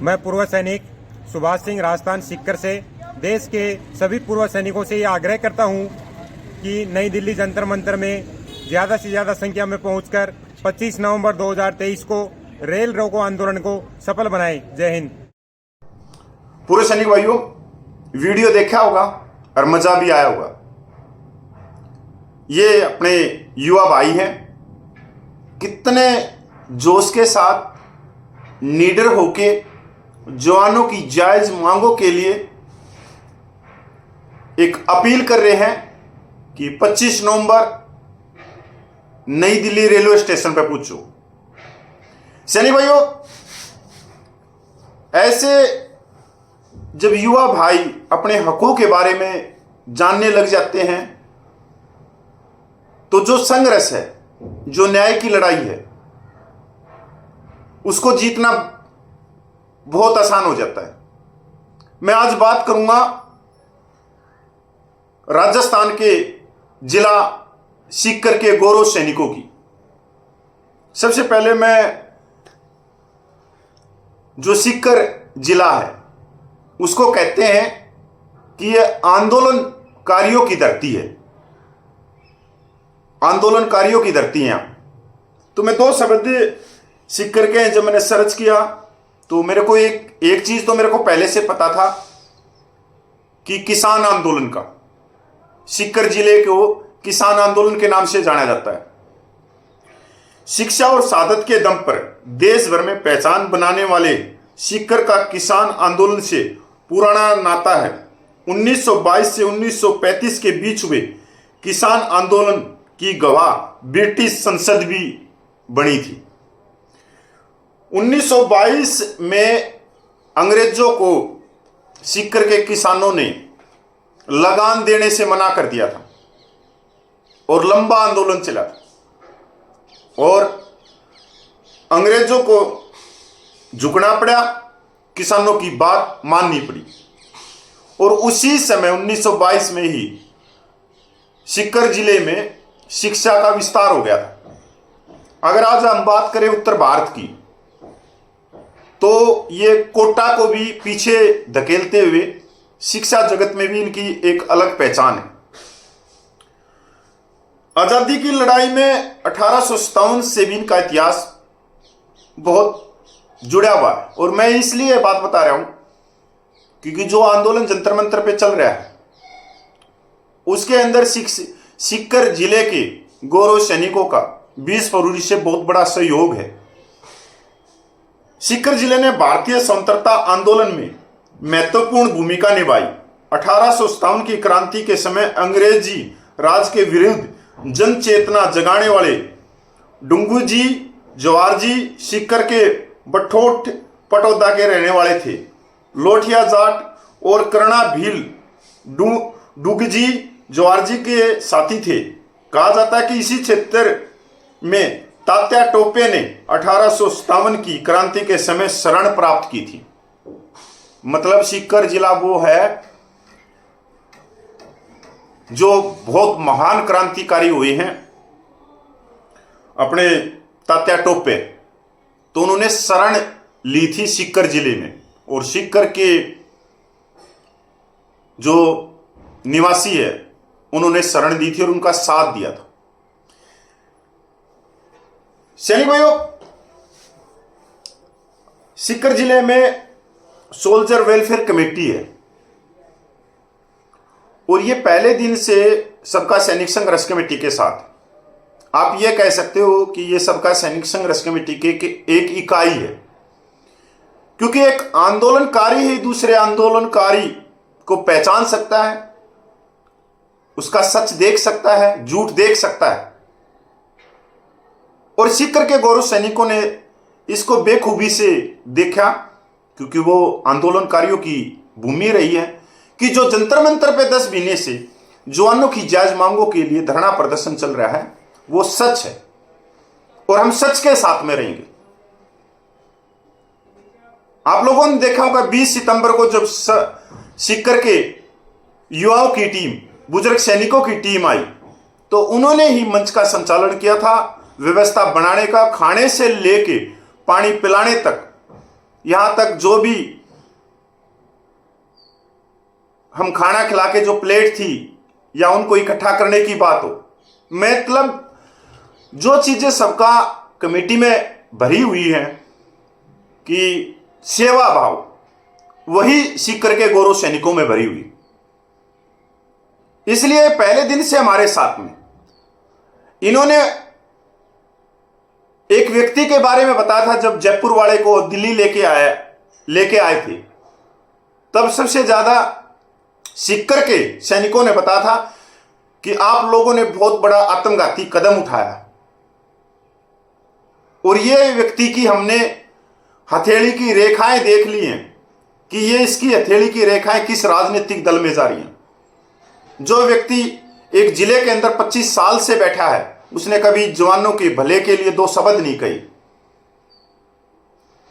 मैं पूर्व सैनिक सुभाष सिंह राजस्थान सीकर से देश के सभी पूर्व सैनिकों से ये आग्रह करता हूँ कि नई दिल्ली जंतर मंतर में ज़्यादा से ज़्यादा संख्या में पहुंचकर 25 नवंबर 2023 को रेल रोको आंदोलन को सफल बनाएं। जय हिंद। पूर्व सैनिक भाइयों, वीडियो देखा होगा और मजा भी आया होगा। ये अपने युवा भाई हैं, कितने जोश के साथ निडर होके जवानों की जायज मांगों के लिए एक अपील कर रहे हैं कि 25 नवंबर नई दिल्ली रेलवे स्टेशन पर पूछो। सैनिक भाइयों, ऐसे जब युवा भाई अपने हकों के बारे में जानने लग जाते हैं तो जो संघर्ष है, जो न्याय की लड़ाई है, उसको जीतना बहुत आसान हो जाता है। मैं आज बात करूंगा राजस्थान के जिला सीकर के गौरव सैनिकों की। सबसे पहले मैं जो सीकर जिला है उसको कहते हैं कि यह आंदोलनकारियों की धरती है। आंदोलनकारियों की धरती है यहां। तो मैं दो शब्द सीकर के जब मैंने सर्च किया तो मेरे को एक चीज तो मेरे को पहले से पता था कि किसान आंदोलन का, सीकर जिले को किसान आंदोलन के नाम से जाना जाता है। शिक्षा और शहादत के दम पर देश भर में पहचान बनाने वाले सीकर का किसान आंदोलन से पुराना नाता है। 1922 से 1935 के बीच हुए किसान आंदोलन की गवाह ब्रिटिश संसद भी बनी थी। 1922 में अंग्रेजों को सीकर के किसानों ने लगान देने से मना कर दिया था और लंबा आंदोलन चला और अंग्रेजों को झुकना पड़ा, किसानों की बात माननी पड़ी। और उसी समय 1922 में ही सीकर जिले में शिक्षा का विस्तार हो गया था। अगर आज हम बात करें उत्तर भारत की तो ये कोटा को भी पीछे धकेलते हुए शिक्षा जगत में भी इनकी एक अलग पहचान है। आजादी की लड़ाई में 1857 से भी इनका इतिहास बहुत जुड़ा हुआ है। और मैं इसलिए बात बता रहा हूं क्योंकि जो आंदोलन जंतर मंतर पे चल रहा है उसके अंदर सीकर जिले के गौरव सैनिकों का 20 फरवरी से बहुत बड़ा सहयोग है। सीकर जिले ने भारतीय स्वतंत्रता आंदोलन में महत्वपूर्ण भूमिका निभाई। 1857 की क्रांति के समय अंग्रेजी राज के विरुद्ध जन चेतना जगाने वाले डुंगू जी, जवार जी सीकर के बठोट पटौदा के रहने वाले थे। लोठिया जाट और कर्णा भील डुग जी, जवार जी के साथी थे। कहा जाता है कि इसी क्षेत्र में तात्या टोपे ने 1857 की क्रांति के समय शरण प्राप्त की थी। मतलब सीकर जिला वो है जो बहुत महान क्रांतिकारी हुए हैं अपने तात्या टोपे। तो उन्होंने शरण ली थी सीकर जिले में और सीकर के जो निवासी है उन्होंने शरण दी थी और उनका साथ दिया था। सैनिक भाइयों, सीकर जिले में सोल्जर वेलफेयर कमेटी है और ये पहले दिन से सबका सैनिक संघर्ष कमेटी के साथ, आप ये कह सकते हो कि ये सबका सैनिक संघर्ष कमेटी के एक इकाई है। क्योंकि एक आंदोलनकारी ही दूसरे आंदोलनकारी को पहचान सकता है, उसका सच देख सकता है, झूठ देख सकता है। और सीकर के गौरव सैनिकों ने इसको बेखूबी से देखा क्योंकि वो आंदोलनकारियों की भूमि रही है कि जो जंतर मंतर पे 10 महीने से जवानों की जायज मांगों के लिए धरना प्रदर्शन चल रहा है वो सच है और हम सच के साथ में रहेंगे। आप लोगों ने देखा होगा 20 सितंबर को जब सीकर के युवाओं की टीम, बुजुर्ग सैनिकों की टीम आई तो उन्होंने ही मंच का संचालन किया था, व्यवस्था बनाने का, खाने से लेके पानी पिलाने तक यहां तक जो भी हम खाना खिला के जो प्लेट थी या उनको इकट्ठा करने की बात हो, मतलब जो चीजें सबका कमेटी में भरी हुई हैं कि सेवा भाव, वही सीकर के गौरव सैनिकों में भरी हुई। इसलिए पहले दिन से हमारे साथ में इन्होंने एक व्यक्ति के बारे में बताया था। जब जयपुर वाले को दिल्ली लेके आए थे, तब सबसे ज्यादा सीकर के सैनिकों ने बताया था कि आप लोगों ने बहुत बड़ा आत्मघाती कदम उठाया, और ये व्यक्ति की हमने हथेली की रेखाएं देख ली हैं कि ये इसकी हथेली की रेखाएं किस राजनीतिक दल में जा रही हैं। जो व्यक्ति एक जिले के अंदर 25 साल से बैठा है, उसने कभी जवानों के भले के लिए 2 शब्द नहीं कही।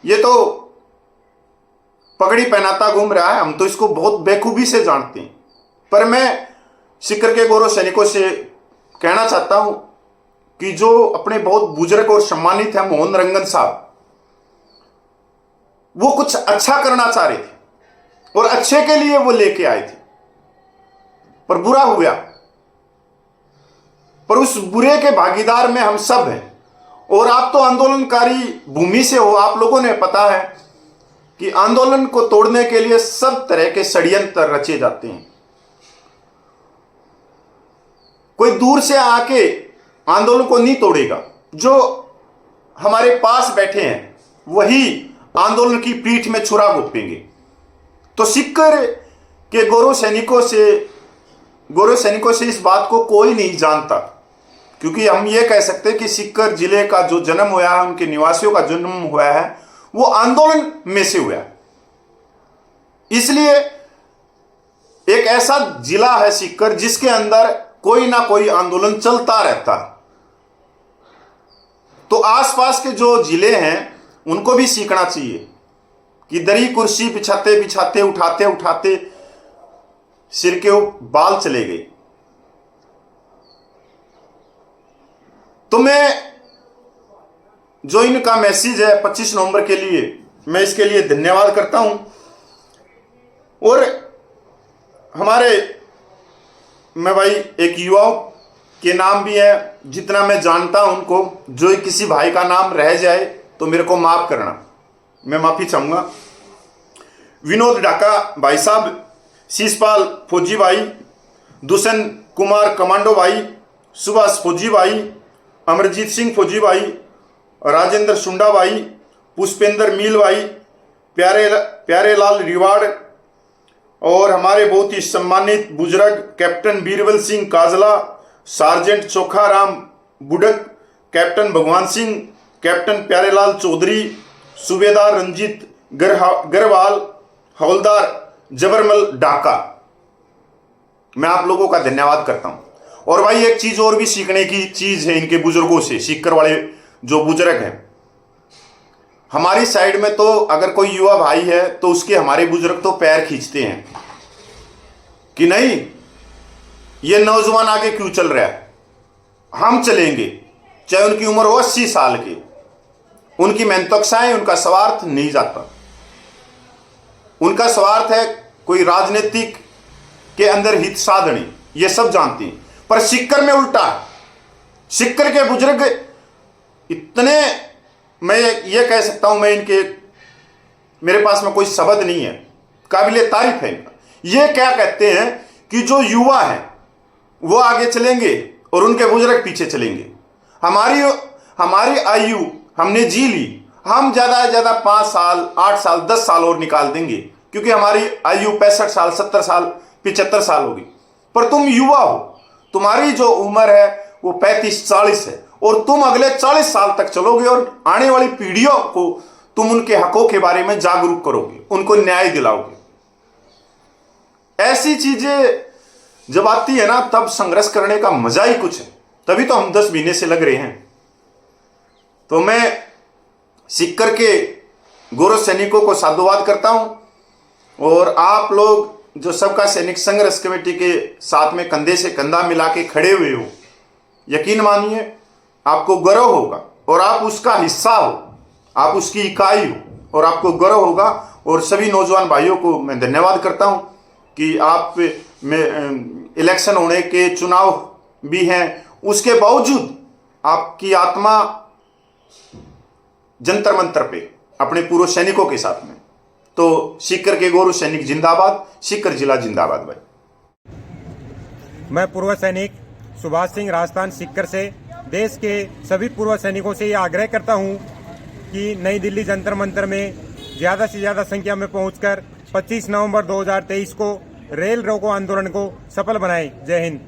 ये तो पगड़ी पहनाता घूम रहा है, हम तो इसको बहुत बेखूबी से जानते हैं। पर मैं सीकर के गौरव सैनिकों से कहना चाहता हूं कि जो अपने बहुत बुजुर्ग और सम्मानित है मोहन रंगन साहब, वो कुछ अच्छा करना चाह रहे थे और अच्छे के लिए वो लेके आए थे, पर बुरा हुआ। पर उस बुरे के भागीदार में हम सब हैं। और आप तो आंदोलनकारी भूमि से हो, आप लोगों ने पता है कि आंदोलन को तोड़ने के लिए सब तरह के षड्यंत्र रचे जाते हैं। कोई दूर से आके आंदोलन को नहीं तोड़ेगा, जो हमारे पास बैठे हैं वही आंदोलन की पीठ में छुरा घोंपेंगे। तो सीकर के गौरव सैनिकों से इस बात को कोई नहीं जानता, क्योंकि हम ये कह सकते हैं कि सीकर जिले का जो जन्म हुआ है, उनके निवासियों का जन्म हुआ है, वो आंदोलन में से हुआ है। इसलिए एक ऐसा जिला है सीकर जिसके अंदर कोई ना कोई आंदोलन चलता रहता है। तो आसपास के जो जिले हैं उनको भी सीखना चाहिए कि दरी कुर्सी बिछाते बिछाते उठाते उठाते सिर के बाल चले गए। तो मैं जो इनका मैसेज है 25 नवंबर के लिए, मैं इसके लिए धन्यवाद करता हूं। और मैं भाई एक युवाओं के नाम भी है, जितना मैं जानता हूं उनको, जो किसी भाई का नाम रह जाए तो मेरे को माफ करना, मैं माफी चाहूंगा। विनोद डाका भाई साहब, शीशपाल फौजी भाई, दुष्यंत कुमार कमांडो भाई, सुभाष फौजी भाई, अमरजीत सिंह फौजी भाई, राजेंद्र सुंडा भाई, पुष्पेंद्र मील भाई, प्यारेलाल रिवाड़, और हमारे बहुत ही सम्मानित बुजुर्ग captain Birbal Singh Kajla, sergeant Chokharam Budak, captain Bhagwan Singh, captain Pyarelal Chaudhary, सूबेदार रंजीत गरवाल, हवलदार जबरमल डाका, मैं आप लोगों का धन्यवाद करता हूं। और भाई एक चीज और भी सीखने की चीज है इनके बुजुर्गों से, सीकर वाले जो बुजुर्ग हैं। हमारी साइड में तो अगर कोई युवा भाई है तो उसके हमारे बुजुर्ग तो पैर खींचते हैं कि नहीं, ये नौजवान आगे क्यों चल रहा है, हम चलेंगे, चाहे उनकी उम्र हो 80 साल की। उनकी महत्वाकांक्षाएं, उनका स्वार्थ नहीं जाता। उनका स्वार्थ है कोई राजनीतिक के अंदर हित साधनी, ये सब जानती हैं। पर सीकर में उल्टा है। सीकर के बुजुर्ग इतने, मैं ये कह सकता हूं, मेरे पास में कोई शब्द नहीं है, काबिले तारीफ है इनका। ये क्या कहते हैं कि जो युवा है वो आगे चलेंगे और उनके बुजुर्ग पीछे चलेंगे। हमारी आयु हमने जी ली, हम ज्यादा से ज्यादा 5 साल 8 साल 10 साल और निकाल देंगे, क्योंकि हमारी आयु 65 साल 70 साल 75 साल होगी। पर तुम युवा हो, तुम्हारी जो उम्र है वो 35-40 है, और तुम अगले 40 साल तक चलोगे और आने वाली पीढ़ियों को तुम उनके हकों के बारे में जागरूक करोगे, उनको न्याय दिलाओगे। ऐसी चीजें जब आती है ना, तब संघर्ष करने का मजा ही कुछ है। तभी तो हम 10 महीने से लग रहे हैं। तो मैं सीकर के गौरव सैनिकों को साधुवाद करता हूं, और आप लोग जो सबका सैनिक संघर्ष कमेटी के साथ में कंधे से कंधा मिला के खड़े हुए हो, यकीन मानिए आपको गर्व होगा और आप उसका हिस्सा हो, आप उसकी इकाई हो। और आपको गर्व होगा। और सभी नौजवान भाइयों को मैं धन्यवाद करता हूं कि आप में इलेक्शन होने के चुनाव भी हैं, उसके बावजूद आपकी आत्मा जंतर मंतर पे अपने पूर्व सैनिकों के साथ में। तो सीकर के गौरव सैनिक जिंदाबाद, सीकर जिला जिंदाबाद। भाई मैं पूर्व सैनिक सुभाष सिंह राजस्थान सीकर से देश के सभी पूर्व सैनिकों से ये आग्रह करता हूं कि नई दिल्ली जंतर मंतर में ज़्यादा से ज़्यादा संख्या में पहुंचकर 25 नवंबर 2023 को रेल रोको आंदोलन को सफल बनाएं। जय हिंद।